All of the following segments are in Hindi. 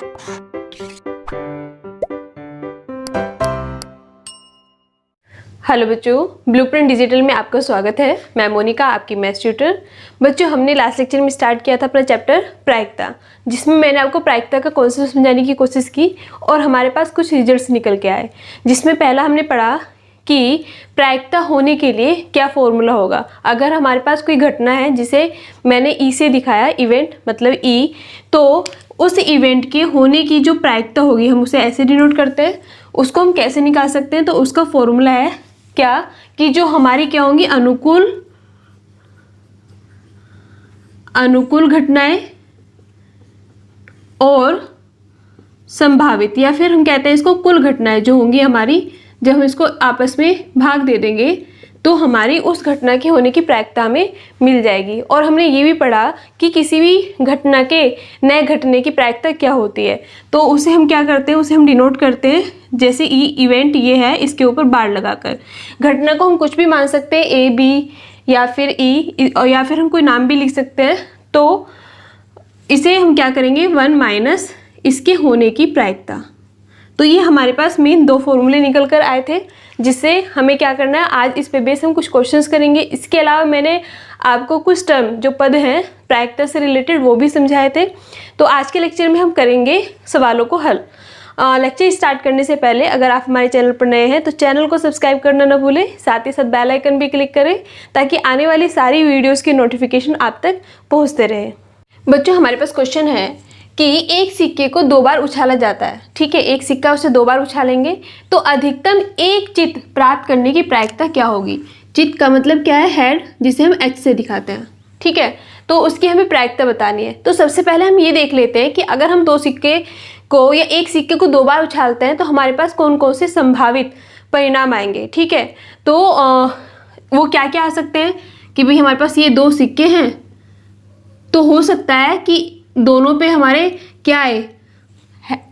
हेलो बच्चों, ब्लूप्रिंट डिजिटल में आपका स्वागत है। मैं मोनिका, आपकी मैथ्स ट्यूटर। बच्चों, हमने लास्ट लेक्चर में स्टार्ट किया था अपना चैप्टर प्रायिकता, जिसमें मैंने आपको प्रायिकता का कॉन्सेप्ट समझाने की कोशिश की और हमारे पास कुछ रिजल्ट्स निकल के आए। जिसमें पहला हमने पढ़ा कि प्रायिकता होने के लिए क्या फॉर्मूला होगा। अगर हमारे पास कोई घटना है जिसे मैंने ई से दिखाया, इवेंट मतलब ई, तो उस इवेंट के होने की जो प्रायिकता होगी हम उसे ऐसे डिनोट करते हैं। उसको हम कैसे निकाल सकते हैं? तो उसका फॉर्मूला है क्या कि जो हमारी क्या होंगी, अनुकूल घटनाएं और संभावित, या फिर हम कहते हैं इसको कुल घटनाएं जो होंगी हमारी, जब हम इसको आपस में भाग दे देंगे तो हमारी उस घटना के होने की प्रायिकता हमें मिल जाएगी। और हमने ये भी पढ़ा कि किसी भी घटना के नए घटने की प्रायिकता क्या होती है, तो उसे हम क्या करते हैं, उसे हम डिनोट करते हैं जैसे ई इवेंट ये है, इसके ऊपर बार लगाकर। घटना को हम कुछ भी मान सकते हैं, ए बी या फिर ई, या फिर हम कोई नाम भी लिख सकते हैं। तो इसे हम क्या करेंगे, 1 माइनस इसके होने की प्रायिकता। तो ये हमारे पास मेन दो फॉर्मूले निकल कर आए थे, जिससे हमें क्या करना है, आज इस पे बेस हम कुछ क्वेश्चंस करेंगे। इसके अलावा मैंने आपको कुछ टर्म जो पद हैं प्रायिकता से रिलेटेड वो भी समझाए थे। तो आज के लेक्चर में हम करेंगे सवालों को हल। लेक्चर स्टार्ट करने से पहले अगर आप हमारे चैनल पर नए हैं तो चैनल को सब्सक्राइब करना ना भूलें, साथ ही साथ बेल आइकन भी क्लिक करें ताकि आने वाली सारी वीडियोज़ की नोटिफिकेशन आप तक पहुँचते रहे। बच्चों, हमारे पास क्वेश्चन है कि एक सिक्के को 2 बार उछाला जाता है। ठीक है, एक सिक्का उसे 2 बार उछालेंगे तो अधिकतम एक चित्त प्राप्त करने की प्रायिकता क्या होगी। चित्त का मतलब क्या है, हेड, जिसे हम एच से दिखाते हैं। ठीक है, तो उसकी हमें प्रायिकता बतानी है। तो सबसे पहले हम ये देख लेते हैं कि अगर हम 2 सिक्के को या एक सिक्के को 2 बार उछालते हैं तो हमारे पास कौन कौन से संभावित परिणाम आएंगे। ठीक है, तो वो क्या क्या आ सकते हैं कि भाई हमारे पास ये 2 सिक्के हैं, तो हो सकता है कि दोनों पे हमारे क्या है,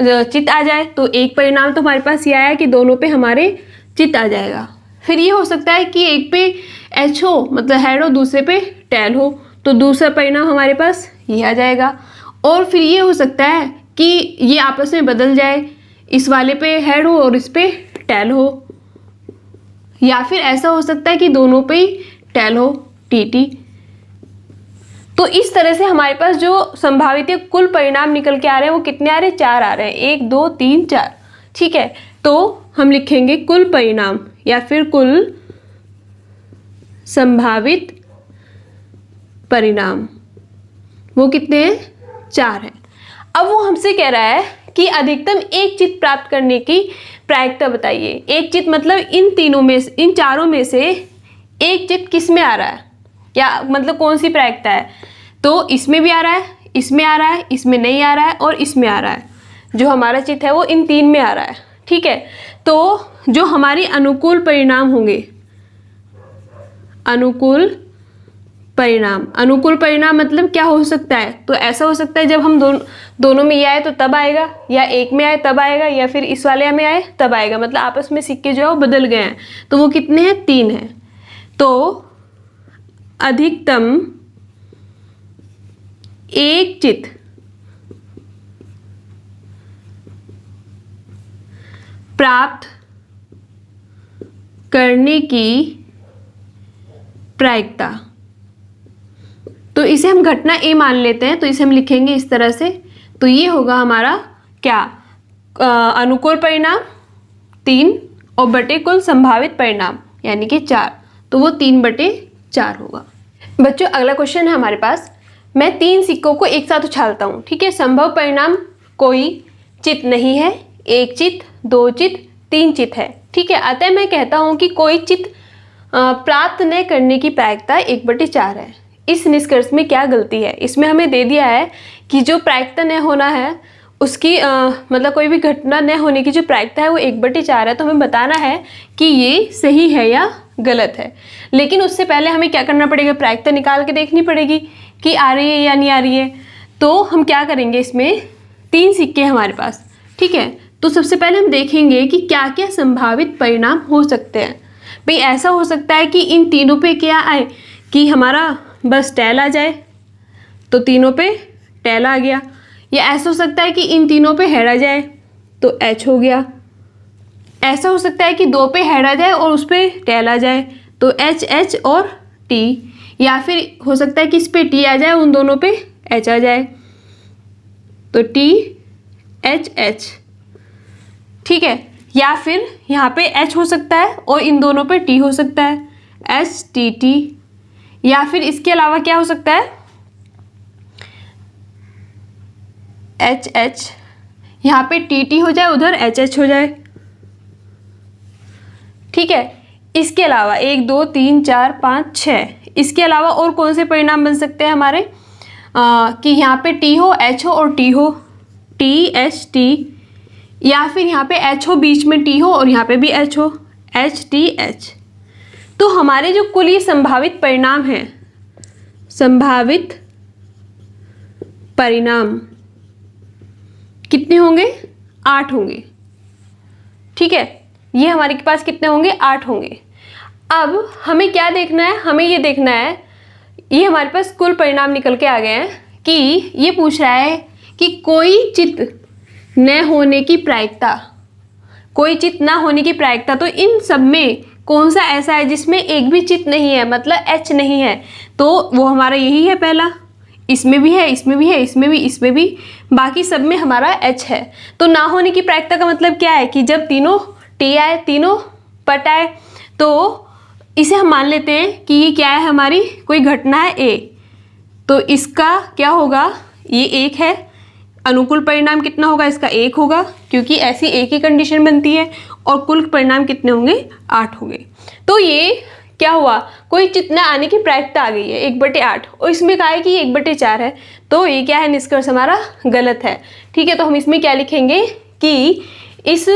चित्त आ जाए। तो एक परिणाम तो हमारे पास ये आया कि दोनों पे हमारे चित्त आ जाएगा। फिर ये हो सकता है कि एक पे एच हो मतलब हेड हो, दूसरे पे टेल हो, तो दूसरा परिणाम हमारे पास ये आ जाएगा। और फिर ये हो सकता है कि ये आपस में बदल जाए, इस वाले पे हेड हो और इस पे टेल हो, या फिर ऐसा हो सकता है कि दोनों पे ही टेल हो, टी। तो इस तरह से हमारे पास जो संभावित कुल परिणाम निकल के आ रहे हैं वो कितने आ रहे हैं, 4 आ रहे हैं, 1 2 3 4। ठीक है, तो हम लिखेंगे कुल परिणाम या फिर कुल संभावित परिणाम, वो कितने हैं, 4 है। अब वो हमसे कह रहा है कि अधिकतम एक चित्त प्राप्त करने की प्रायिकता बताइए। एक चित्त मतलब इन चारों में से एक चित्त किस में आ रहा है, क्या मतलब कौन सी प्रायिकता है। तो इसमें भी आ रहा है, इसमें आ रहा है, इसमें नहीं आ रहा है और इसमें आ रहा है। जो हमारा चित्त है वो इन 3 में आ रहा है। ठीक है, तो जो हमारी अनुकूल परिणाम होंगे, अनुकूल परिणाम मतलब क्या हो सकता है, तो ऐसा हो सकता है जब हम दोनों में ये आए तो तब आएगा, या एक में आए तब आएगा, या फिर इस वाले में आए तब आएगा। मतलब आपस में सिक्के जो है वो बदल गए हैं, तो वो कितने हैं, 3 हैं। तो अधिकतम एक चित्त प्राप्त करने की प्रायिकता, तो इसे हम घटना ए मान लेते हैं, तो इसे हम लिखेंगे इस तरह से। तो ये होगा हमारा क्या, अनुकूल परिणाम 3 और बटे कुल संभावित परिणाम यानी कि 4, तो वो 3/4 होगा। बच्चों, अगला क्वेश्चन है हमारे पास, मैं 3 सिक्कों को एक साथ उछालता हूँ। ठीक है, संभव परिणाम कोई चित्त नहीं है, 1 चित्त, 2 चित्त, 3 चित्त है। ठीक है, अतः मैं कहता हूँ कि कोई चित्त प्राप्त न करने की प्रायिकता 1/4 है। इस निष्कर्ष में क्या गलती है? इसमें हमें दे दिया है कि जो प्रायिकता न होना है उसकी मतलब कोई भी घटना न होने की जो प्रायिकता है वो 1/4 है। तो हमें बताना है कि ये सही है या गलत है। लेकिन उससे पहले हमें क्या करना पड़ेगा, प्रायिकता निकाल के देखनी पड़ेगी कि आ रही है या नहीं आ रही है। तो हम क्या करेंगे, इसमें 3 सिक्के हमारे पास। ठीक है, तो सबसे पहले हम देखेंगे कि क्या क्या संभावित परिणाम हो सकते हैं। भाई ऐसा हो सकता है कि इन तीनों पे क्या आए कि हमारा बस टेल आ जाए, तो तीनों पे टेल आ गया, या ऐसा हो सकता है कि इन तीनों पे हेड आ जाए तो H हो गया, ऐसा हो सकता है कि दो पे हेड आ जाए और उस पर टेल आ जाए तो H और T, या फिर हो सकता है कि इस पे T आ जाए उन दोनों पे H आ जाए तो TH। ठीक है, या फिर यहाँ पे H हो सकता है और इन दोनों पे T हो सकता है HTT, या फिर इसके अलावा क्या हो सकता है HH, यहाँ पे TT हो जाए उधर HH हो जाए। ठीक है, इसके अलावा 1 2 3 4 5 6, इसके अलावा और कौन से परिणाम बन सकते हैं हमारे कि यहाँ पे T हो H हो और T हो THT, या फिर यहाँ पे H हो बीच में T हो और यहाँ पे भी H हो HTH। तो हमारे जो कुल ये संभावित परिणाम हैं, संभावित परिणाम कितने होंगे 8 होंगे। ठीक है, ये हमारे के पास कितने होंगे 8 होंगे। अब हमें क्या देखना है, हमें ये देखना है, ये हमारे पास कुल परिणाम निकल के आ गए हैं कि ये पूछ रहा है कि कोई चित्त न होने की प्रायिकता, कोई चित्त ना होने की प्रायिकता, तो इन सब में कौन सा ऐसा है जिसमें एक भी चित्त नहीं है, मतलब H नहीं है, तो वो हमारा यही है पहला, इसमें भी है, इसमें भी है, इसमें भी, इसमें भी, बाकी सब में हमारा H है। तो ना होने की प्रायिकता का मतलब क्या है कि जब तीनों T आए, तीनों पट आए, तो इसे हम मान लेते हैं कि ये क्या है, हमारी कोई घटना है A, तो इसका क्या होगा, ये 1 है, अनुकूल परिणाम कितना होगा इसका 1 होगा, क्योंकि ऐसी एक ही कंडीशन बनती है, और कुल परिणाम कितने होंगे 8 होंगे। तो ये क्या हुआ, कोई चित्त न आने की प्रायिकता आ गई है 1/8, और इसमें कहा है कि 1/4 है, तो ये क्या है, निष्कर्ष हमारा गलत है। ठीक है, तो हम इसमें क्या लिखेंगे कि इस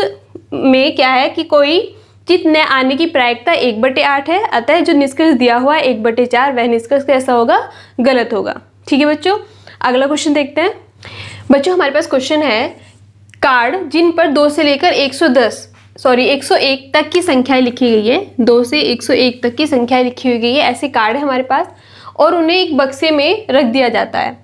में क्या है कि कोई चित्त न आने की प्रायिकता 1/8 है, अतः जो निष्कर्ष दिया हुआ है 1/4 वह निष्कर्ष कैसा होगा, गलत होगा। ठीक है बच्चों, अगला क्वेश्चन देखते हैं। बच्चों हमारे पास क्वेश्चन है, कार्ड जिन पर 2 से लेकर 101 तक की संख्याएं लिखी गई है, 2 से 101 तक की संख्याएं लिखी हुई गई है, ऐसे कार्ड है हमारे पास, और उन्हें एक बक्से में रख दिया जाता है।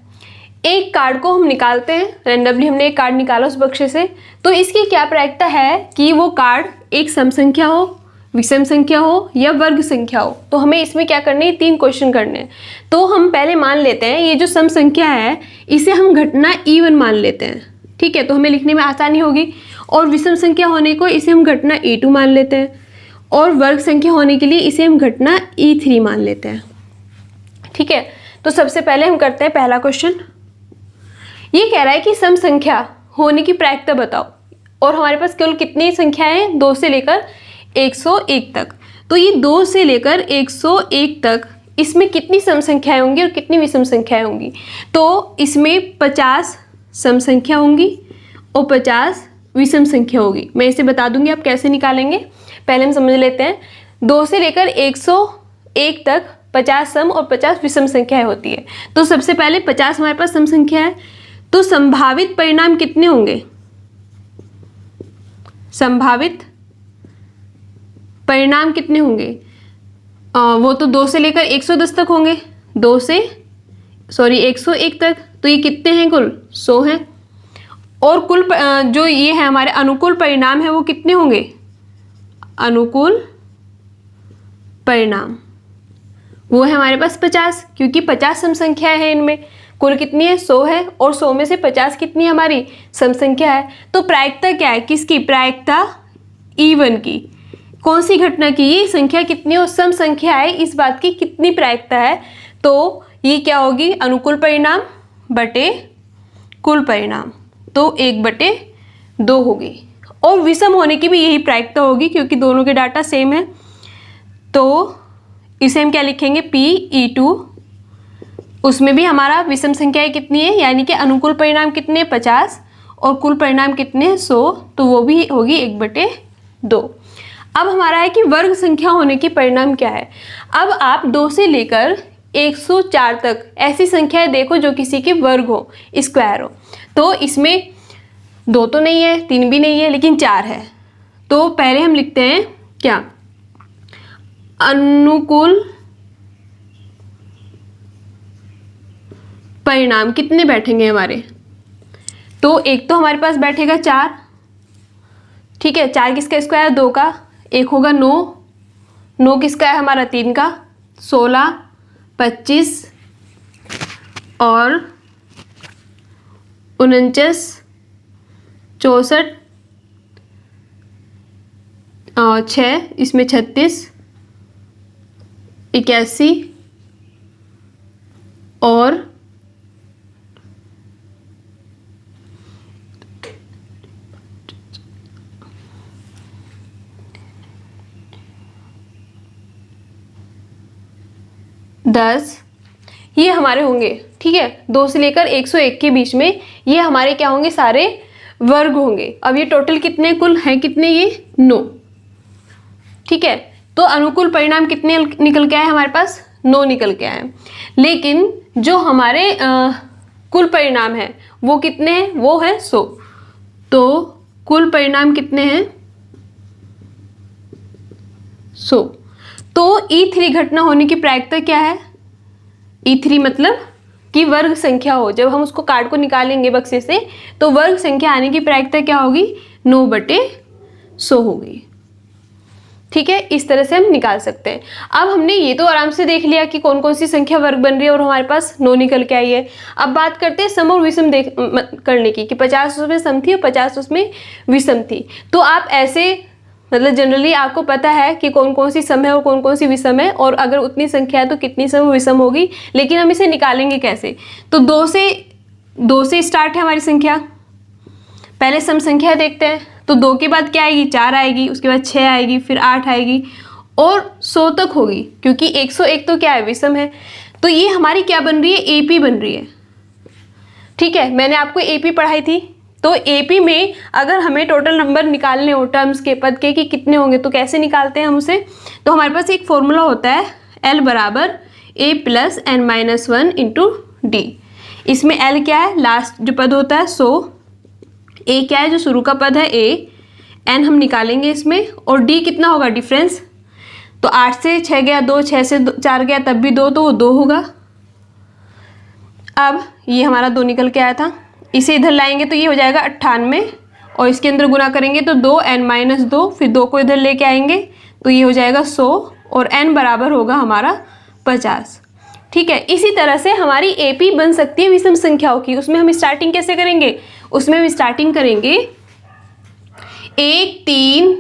एक कार्ड को हम निकालते हैं, रैंडमली हमने एक कार्ड निकाला उस बक्से से, तो इसकी क्या प्रायिकता है कि वो कार्ड एक सम संख्या हो, विषम संख्या हो या वर्ग संख्या हो। तो हमें इसमें क्या करने हैं, 3 क्वेश्चन करने हैं। तो हम पहले मान लेते हैं ये जो सम संख्या है इसे हम घटना E1 मान लेते हैं। ठीक है, तो हमें लिखने में आसानी होगी, और विषम संख्या होने को इसे हम घटना E2 मान लेते हैं, और वर्ग संख्या होने के लिए इसे हम घटना E3 मान लेते हैं। ठीक है, तो सबसे पहले हम करते हैं पहला क्वेश्चन। ये कह रहा है कि सम संख्या होने की प्रायिकता बताओ, और हमारे पास केवल कितनी संख्याएं हैं, 2 से लेकर 101 तक। तो ये 2 से लेकर 101 तक, इसमें कितनी सम संख्याएं होंगी और कितनी विषम संख्याएं होंगी। तो इसमें 50 सम संख्या होंगी और 50 विषम संख्या होगी। मैं इसे बता दूंगी आप कैसे निकालेंगे, पहले हम समझ लेते हैं। 2 से लेकर 101 तक 50 सम और 50 विषम संख्याएं होती है। तो सबसे पहले 50 हमारे पास सम संख्या है, तो संभावित परिणाम कितने होंगे, संभावित परिणाम कितने होंगे, वो तो 2 से लेकर 110 तक होंगे, 101 तक। तो ये कितने हैं, कुल 100 हैं। और कुल जो ये है हमारे अनुकूल परिणाम है वो कितने होंगे, अनुकूल परिणाम वो है हमारे पास 50, क्योंकि 50 सम संख्याएं हैं, इनमें कुल कितनी है 100 है, और 100 में से 50 कितनी है हमारी सम संख्या है। तो प्रायिकता क्या है, किसकी प्रायिकता E1 की, कौन सी घटना की, ये संख्या कितनी और सम संख्या है, इस बात की कितनी प्रायिकता है। तो ये क्या होगी, अनुकूल परिणाम बटे कुल परिणाम, तो 1/2 होगी। और विषम होने की भी यही प्रायिकता होगी, क्योंकि दोनों के डाटा सेम है। तो इसे हम क्या लिखेंगे, PE2, उसमें भी हमारा विषम संख्याएं कितनी है, यानी कि अनुकूल परिणाम कितने 50 और कुल परिणाम कितने 100, तो वो भी होगी 1/2। अब हमारा है कि वर्ग संख्या होने की परिणाम क्या है। अब आप 2 से लेकर 104 तक ऐसी संख्याएं देखो जो किसी के वर्ग हो, स्क्वायर हो। तो इसमें 2 तो नहीं है, 3 भी नहीं है, लेकिन 4 है। तो पहले हम लिखते हैं क्या, अनुकूल परिणाम कितने बैठेंगे हमारे तो एक तो हमारे पास बैठेगा 4, ठीक है, 4 किसका स्क्वायर, 2 का, एक होगा 9, 9 किसका है हमारा, 3 का, 16, 25 और 49, 64 और 6, इसमें 36, 81 और 10, ये हमारे होंगे, ठीक है। 2 से लेकर 101 के बीच में ये हमारे क्या होंगे, सारे वर्ग होंगे। अब ये टोटल कितने कुल हैं, कितने, ये 9, ठीक है। तो अनुकूल परिणाम कितने निकल के आए हमारे पास, 9 निकल के आए। लेकिन जो हमारे कुल परिणाम है वो कितने हैं, वो है 100। तो कुल परिणाम कितने हैं, 100। तो E3 घटना होने की प्रायिकता क्या है, E3 मतलब कि वर्ग संख्या हो, जब हम उसको कार्ड को निकालेंगे बक्से से तो वर्ग संख्या आने की प्रायिकता क्या होगी, 9/100 होगी, ठीक है। इस तरह से हम निकाल सकते हैं। अब हमने ये तो आराम से देख लिया कि कौन कौन सी संख्या वर्ग बन रही है और हमारे पास 9 निकल के आई है। अब बात करते हैं सम और विषम करने की, कि 50 उसमें सम थी और 50 उसमें विषम थी। तो आप ऐसे मतलब जनरली आपको पता है कि कौन कौन सी सम है और कौन कौन सी विषम है, और अगर उतनी संख्या है तो कितनी सम विषम होगी। लेकिन हम इसे निकालेंगे कैसे, तो 2 से स्टार्ट है हमारी संख्या। पहले सम संख्या देखते हैं, तो 2 के बाद क्या आएगी, 4 आएगी, उसके बाद 6 आएगी, फिर 8 आएगी और 100 तक होगी, क्योंकि 101 तो क्या है, विषम है। तो ये हमारी क्या बन रही है, एपी बन रही है, ठीक है। मैंने आपको एपी पढ़ाई थी। तो एपी में अगर हमें टोटल नंबर निकालने हो टर्म्स के, पद के, कि कितने होंगे, तो कैसे निकालते हैं हम उसे, तो हमारे पास एक फॉर्मूला होता है, L बराबर A + n-1 इंटू डी। इसमें L क्या है, लास्ट जो पद होता है 100, A क्या है, जो शुरू का पद है A, n हम निकालेंगे इसमें, और D कितना होगा, डिफरेंस। तो 8 से 6 गया 2, 6 से 4 गया तब भी 2, तो वो 2 होगा। अब ये हमारा 2 निकल के आया था, इसे इधर लाएंगे तो ये हो जाएगा 98, और इसके अंदर गुना करेंगे तो 2n-2, फिर 2 को इधर लेके आएंगे तो ये हो जाएगा 100, और n बराबर होगा हमारा 50, ठीक है। इसी तरह से हमारी एपी बन सकती है विषम संख्याओं की। उसमें हम स्टार्टिंग कैसे करेंगे, उसमें हम स्टार्टिंग करेंगे 1, 3,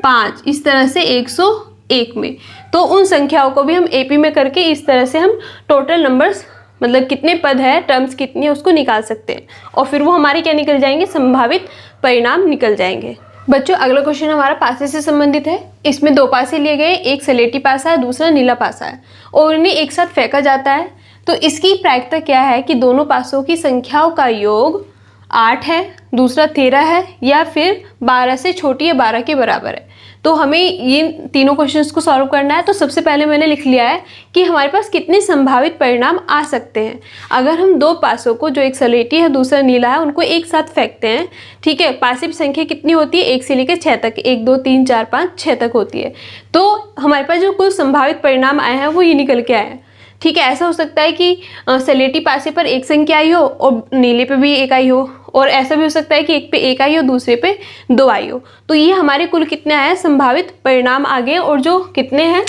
5, इस तरह से 101 में। तो उन संख्याओं को भी हम एपी में करके इस तरह से हम टोटल नंबर्स, मतलब कितने पद है, टर्म्स कितनी है, उसको निकाल सकते हैं, और फिर वो हमारे क्या निकल जाएंगे, संभावित परिणाम निकल जाएंगे। बच्चों अगला क्वेश्चन हमारा पासे से संबंधित है। इसमें 2 पासे लिए गए, एक स्लेटी पासा है, दूसरा नीला पासा है, और इन्हें एक साथ फेंका जाता है। तो इसकी प्रायिकता क्या है कि दोनों पासों की संख्याओं का योग 8 है, दूसरा 13 है, या फिर 12 से छोटी या 12 के बराबर है। तो हमें ये तीनों क्वेश्चंस को सॉल्व करना है। तो सबसे पहले मैंने लिख लिया है कि हमारे पास कितने संभावित परिणाम आ सकते हैं अगर हम 2 पासों को, जो एक स्लेटी है दूसरा नीला है, उनको एक साथ फेंकते हैं, ठीक है। पासिव संख्या कितनी होती है, 1 से लेकर 6 तक, 1, 2, 3, 4, 5, 6 तक होती है। तो हमारे पास जो कुल संभावित परिणाम आए हैं वो ये निकल के आए हैं, ठीक है। ऐसा हो सकता है कि स्लेटी पासे पर एक संख्या आई हो और नीले पे भी एक आई हो, और ऐसा भी हो सकता है कि एक पे 1 आई हो, दूसरे पे 2 आई हो। तो ये हमारे कुल कितने आए हैं, संभावित परिणाम आ गए, और जो कितने हैं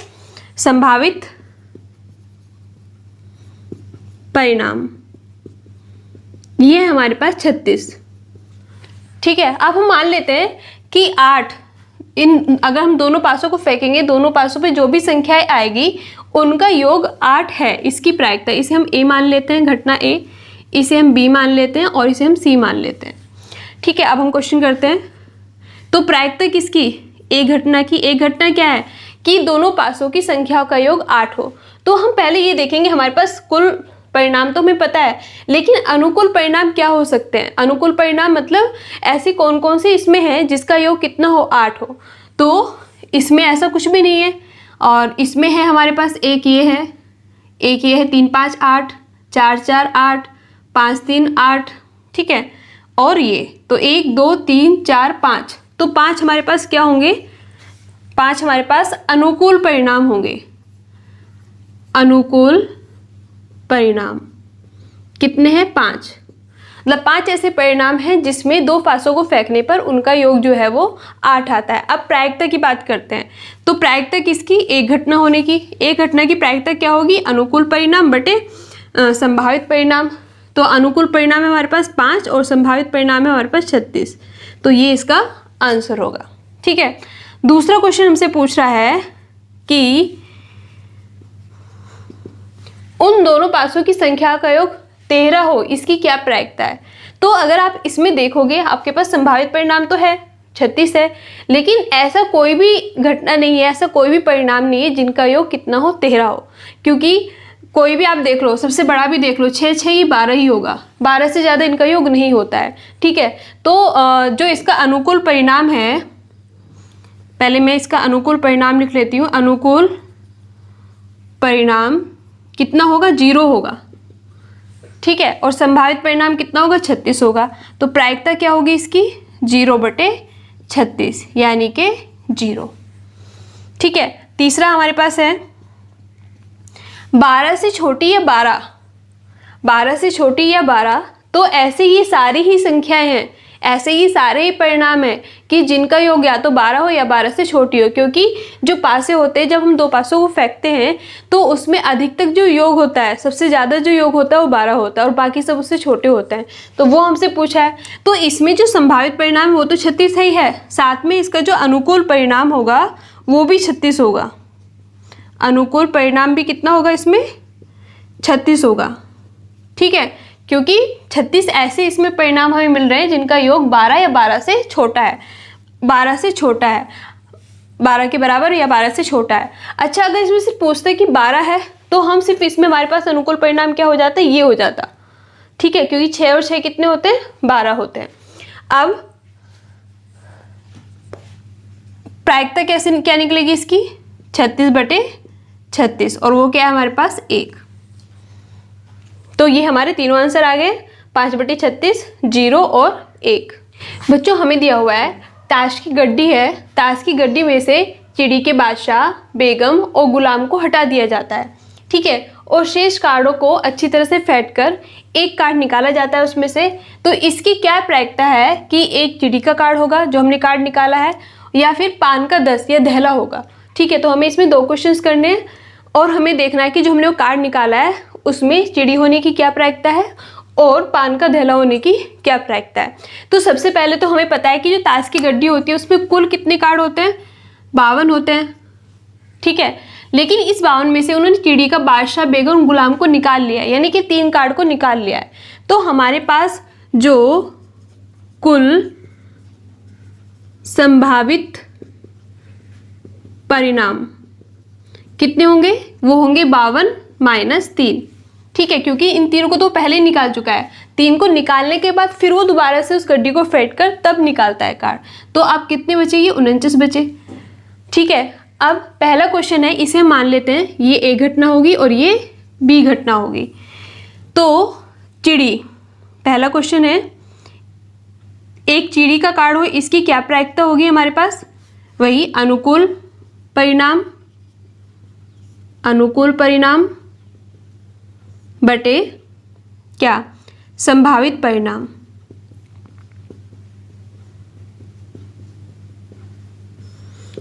संभावित परिणाम, ये हमारे पास 36, ठीक है। अब हम मान लेते हैं कि 8, अगर हम दोनों पासों को फेंकेंगे, दोनों पासों पे जो भी संख्याएं आएगी उनका योग 8 है, इसकी प्रायिकता। इसे हम A मान लेते हैं, घटना A, इसे हम B मान लेते हैं, और इसे हम C मान लेते हैं, ठीक है। अब हम क्वेश्चन करते हैं। तो प्रायिकता किसकी, A घटना की। A घटना क्या है कि दोनों पासों की संख्याओं का योग 8 हो। तो हम पहले ये देखेंगे, हमारे पास कुल परिणाम तो हमें पता है, लेकिन अनुकूल परिणाम क्या हो सकते हैं। अनुकूल परिणाम मतलब ऐसी कौन कौन सी इसमें है जिसका योग कितना हो, 8 हो। तो इसमें ऐसा कुछ भी नहीं है, और इसमें है हमारे पास एक ये है, 3, 5, 8, 4, 4, 8, 5, 3, 8, ठीक है। और ये तो 1, 2, 3, 4, 5, तो 5 हमारे पास क्या होंगे, 5 हमारे पास अनुकूल परिणाम होंगे। अनुकूल परिणाम कितने हैं, 5। मतलब 5 ऐसे परिणाम हैं जिसमें 2 फासों को फेंकने पर उनका योग जो है वो 8 आता है। अब प्रायिकता की बात करते हैं। तो प्रायिकता किसकी? एक घटना होने की। एक घटना की प्रायिकता क्या होगी? अनुकूल परिणाम बटे संभावित परिणाम। तो अनुकूल परिणाम है हमारे पास 5 और संभावित परिणाम है हमारे पास 36। तो ये इसका आंसर होगा। ठीक है, दूसरा क्वेश्चन हमसे पूछ रहा है कि उन दोनों पासों की संख्या का योग 13 हो, इसकी क्या प्रायिकता है? तो अगर आप इसमें देखोगे, आपके पास संभावित परिणाम तो है 36 है, लेकिन ऐसा कोई भी घटना नहीं है, ऐसा कोई भी परिणाम नहीं है जिनका योग कितना हो? 13 हो। क्योंकि कोई भी आप देख लो, सबसे बड़ा भी देख लो, 6 ये 12 ही होगा, 12 से ज़्यादा इनका योग नहीं होता है। ठीक है, तो जो इसका अनुकूल परिणाम है, पहले मैं इसका अनुकूल परिणाम लिख लेती हूँ। अनुकूल परिणाम कितना होगा? 0 होगा। ठीक है, और संभावित परिणाम कितना होगा? 36 होगा। तो प्रायिकता क्या होगी इसकी? 0/36 यानी कि 0। ठीक है, तीसरा हमारे पास है 12 से छोटी या 12। 12 से छोटी या 12, तो ऐसे ये सारी ही संख्याएं हैं, ऐसे ही सारे ही परिणाम हैं कि जिनका योग या तो 12 हो या 12 से छोटी हो। क्योंकि जो पासे होते हैं, जब हम 2 पासों को फेंकते हैं तो उसमें अधिकतक जो योग होता है, सबसे ज़्यादा जो योग होता है वो 12 होता है और बाकी सब उससे छोटे होते हैं। तो वो हमसे पूछा है। तो इसमें जो संभावित परिणाम है वो तो 36 ही है, साथ में इसका जो अनुकूल परिणाम होगा वो भी 36 होगा। अनुकूल परिणाम भी कितना होगा इसमें? 36 होगा। ठीक है, क्योंकि 36 ऐसे इसमें परिणाम हमें मिल रहे हैं जिनका योग 12 या 12 से छोटा है, 12 से छोटा है, 12 के बराबर या 12 से छोटा है। अच्छा, अगर इसमें सिर्फ पूछते कि 12 है तो हम सिर्फ इसमें हमारे पास अनुकूल परिणाम क्या हो जाता है? ये हो जाता। ठीक है, क्योंकि 6 और 6 कितने होते हैं? 12 होते हैं। अब प्रायिकता कैसे क्या निकलेगी इसकी? 36/36, और वो क्या है हमारे पास? 1। तो ये हमारे तीनों आंसर आ गए, 5/36, 0 और 1। बच्चों, हमें दिया हुआ है ताश की गड्डी है, ताश की गड्डी में से चिड़ी के बादशाह, बेगम और गुलाम को हटा दिया जाता है। ठीक है, और शेष कार्डों को अच्छी तरह से फेंट कर एक कार्ड निकाला जाता है उसमें से। तो इसकी क्या प्रायिकता है कि एक चिड़ी का कार्ड होगा जो हमने कार्ड निकाला है, या फिर पान का 10 या दहला होगा। ठीक है, तो हमें इसमें 2 क्वेश्चंस करने हैं और हमें देखना है कि जो हमने वो कार्ड निकाला है उसमें चिड़ी होने की क्या प्रायिकता है और पान का दहला होने की क्या प्रायिकता है। तो सबसे पहले तो हमें पता है कि जो ताश की गड्डी होती है उसमें कुल कितने कार्ड होते हैं? 52 होते हैं। ठीक है, लेकिन इस 52 में से उन्होंने चिड़ी का बादशाह, बेगम, गुलाम को निकाल लिया है, यानी कि 3 कार्ड को निकाल लिया है। तो हमारे पास जो कुल संभावित परिणाम कितने होंगे? वो होंगे 52 - 3। ठीक है, क्योंकि इन तीनों को तो पहले निकाल चुका है। 3 को निकालने के बाद फिर वो दोबारा से उस गड्डी को फेंट कर तब निकालता है कार्ड। तो अब कितने बचे? ये 49 बचे। ठीक है, अब पहला क्वेश्चन है, इसे मान लेते हैं ये ए घटना होगी और ये बी घटना होगी। तो चिड़ी, पहला क्वेश्चन है, एक चिड़ी का कार्ड हो, इसकी क्या प्रायिकता होगी हमारे पास? वही अनुकूल परिणाम, अनुकूल परिणाम बटे क्या? संभावित परिणाम।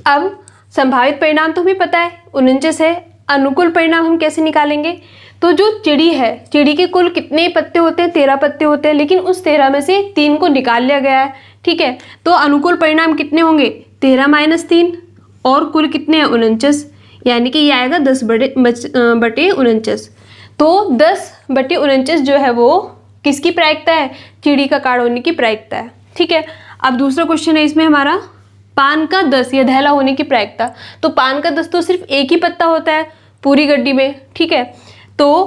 अब संभावित परिणाम तो हमें पता है 49 है, अनुकूल परिणाम हम कैसे निकालेंगे? तो जो चिड़ी है, चिड़ी के कुल कितने पत्ते होते हैं? 13 पत्ते होते हैं, लेकिन उस 13 में से 3 को निकाल लिया गया है। ठीक है, तो अनुकूल परिणाम कितने होंगे? 13 - 3, और कुल कितने हैं? 49, यानी कि ये आएगा 10/49। तो 10/49 जो है वो किसकी प्रायिकता है? चिड़ी का कार्ड होने की प्रायिकता है। ठीक है, अब दूसरा क्वेश्चन है इसमें हमारा, पान का 10 या दहला होने की प्रायिकता। तो पान का 10 तो सिर्फ एक ही पत्ता होता है पूरी गड्डी में। ठीक है, तो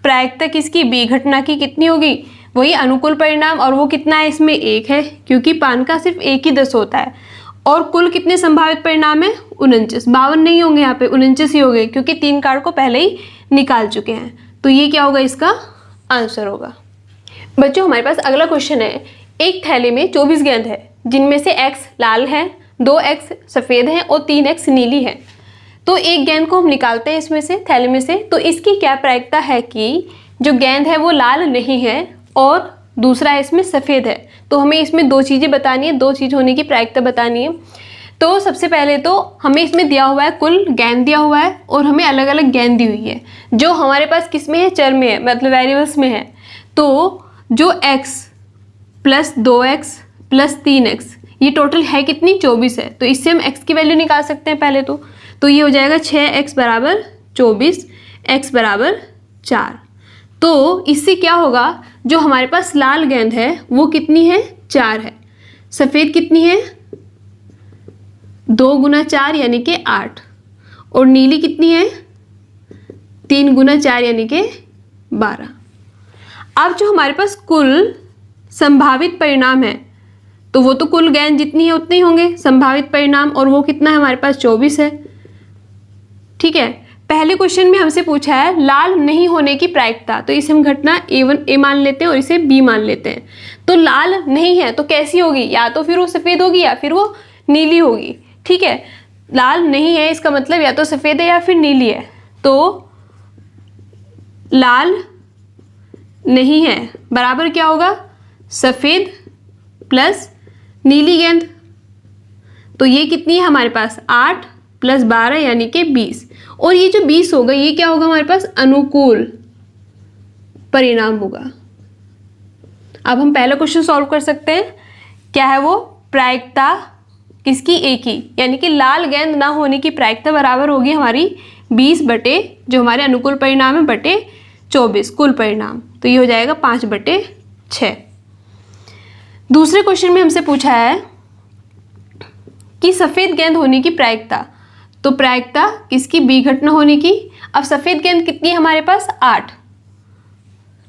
प्रायिकता किसकी? बी घटना की कितनी होगी? वही अनुकूल परिणाम, और वो कितना है इसमें? 1 है, क्योंकि पान का सिर्फ एक ही 10 होता है। और कुल कितने संभावित परिणाम है? 49। 52 नहीं होंगे यहाँ पे, 49 ही हो गए, क्योंकि 3 कार्ड को पहले ही निकाल चुके हैं। तो ये क्या होगा? इसका आंसर होगा। बच्चों, हमारे पास अगला क्वेश्चन है, एक थैले में 24 गेंद है, जिनमें से x लाल है, 2x सफ़ेद है और 3x नीली है। तो एक गेंद को हम निकालते हैं इसमें से, थैले में से। तो इसकी क्या प्रायिकता है कि जो गेंद है वो लाल नहीं है और दूसरा है इसमें सफ़ेद है। तो हमें इसमें दो चीज़ें बतानी है, दो चीज़ होने की प्रायिकता बतानी है। तो सबसे पहले तो हमें इसमें दिया हुआ है कुल गेंद दिया हुआ है और हमें अलग अलग गेंद दी हुई है जो हमारे पास किस में है, चर में है, मतलब वेरिएबल्स में है। तो जो x plus 2x plus 3x ये टोटल है कितनी, 24 है। तो इससे हम x की वैल्यू निकाल सकते हैं पहले तो ये हो जाएगा 6x बराबर 24, x बराबर 4। तो इससे क्या होगा, जो हमारे पास लाल गेंद है वो कितनी है, 4 है। सफ़ेद कितनी है, 2 गुना 4 यानी कि 8। और नीली कितनी है, 3 गुना 4 यानी कि 12। अब जो हमारे पास कुल संभावित परिणाम है तो वो तो कुल गेंद जितनी है उतने ही होंगे संभावित परिणाम, और वो कितना है हमारे पास 24 है। ठीक है, पहले क्वेश्चन में हमसे पूछा है लाल नहीं होने की प्रायिकता, तो इसे हम घटना A मान लेते हैं और इसे B मान लेते हैं। तो लाल नहीं है तो कैसी होगी, या तो फिर वो सफ़ेद होगी या फिर वो नीली होगी। ठीक है, लाल नहीं है इसका मतलब या तो सफ़ेद है या फिर नीली है। तो लाल नहीं है बराबर क्या होगा, सफ़ेद प्लस नीली गेंद। तो ये कितनी है हमारे पास, 8 प्लस 12 यानी कि 20। और ये जो 20 होगा ये क्या होगा हमारे पास, अनुकूल परिणाम होगा। अब हम पहला क्वेश्चन सॉल्व कर सकते हैं। क्या है वो, प्रायिकता किसकी, A की, यानी कि लाल गेंद ना होने की प्रायिकता बराबर होगी हमारी 20 बटे जो हमारे अनुकूल परिणाम है बटे 24 कुल परिणाम। तो ये हो जाएगा 5/6। दूसरे क्वेश्चन में हमसे पूछा है कि सफ़ेद गेंद होने की प्रायिकता, तो प्रायिकता किसकी, B घटना होने की। अब सफ़ेद गेंद कितनी है हमारे पास, 8।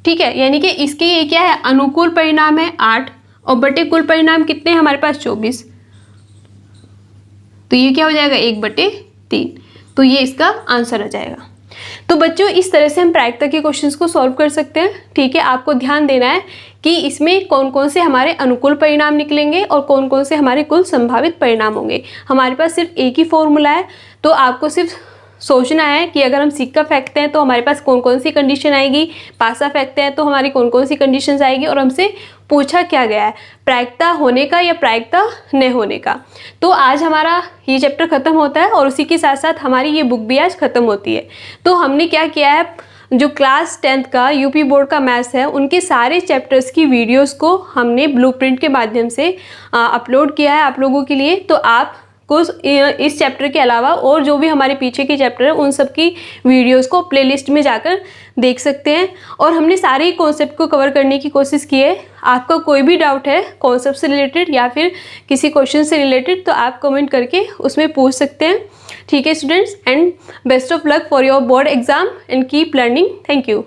ठीक है, यानी कि इसके ये क्या है, अनुकूल परिणाम है 8 और बटे कुल परिणाम कितने हैं हमारे पास 24। तो ये क्या हो जाएगा 1/3। तो ये इसका आंसर आ जाएगा। तो बच्चों इस तरह से हम प्रायिकता के क्वेश्चंस को सॉल्व कर सकते हैं। ठीक है, आपको ध्यान देना है कि इसमें कौन कौन से हमारे अनुकूल परिणाम निकलेंगे और कौन कौन से हमारे कुल संभावित परिणाम होंगे। हमारे पास सिर्फ एक ही फॉर्मूला है, तो आपको सिर्फ सोचना है कि अगर हम सिक्का फेंकते हैं तो हमारे पास कौन कौन सी कंडीशन आएगी, पासा फेंकते हैं तो हमारी कौन कौन सी कंडीशंस आएगी, और हमसे पूछा क्या गया है, प्रायिकता होने का या प्रायिकता न होने का। तो आज हमारा ये चैप्टर ख़त्म होता है और उसी के साथ साथ हमारी ये बुक भी आज ख़त्म होती है। तो हमने क्या किया है, जो क्लास 10th का यूपी बोर्ड का मैथ्स है उनके सारे चैप्टर्स की वीडियोस को हमने ब्लूप्रिंट के माध्यम से अपलोड किया है आप लोगों के लिए। तो आप को इस चैप्टर के अलावा और जो भी हमारे पीछे के चैप्टर है उन सब की वीडियोस को प्लेलिस्ट में जाकर देख सकते हैं। और हमने सारे ही कॉन्सेप्ट को कवर करने की कोशिश की है। आपका कोई भी डाउट है कॉन्सेप्ट से रिलेटेड या फिर किसी क्वेश्चन से रिलेटेड तो आप कमेंट करके उसमें पूछ सकते हैं। ठीक है students, and best of luck for your board exam and keep learning. Thank you.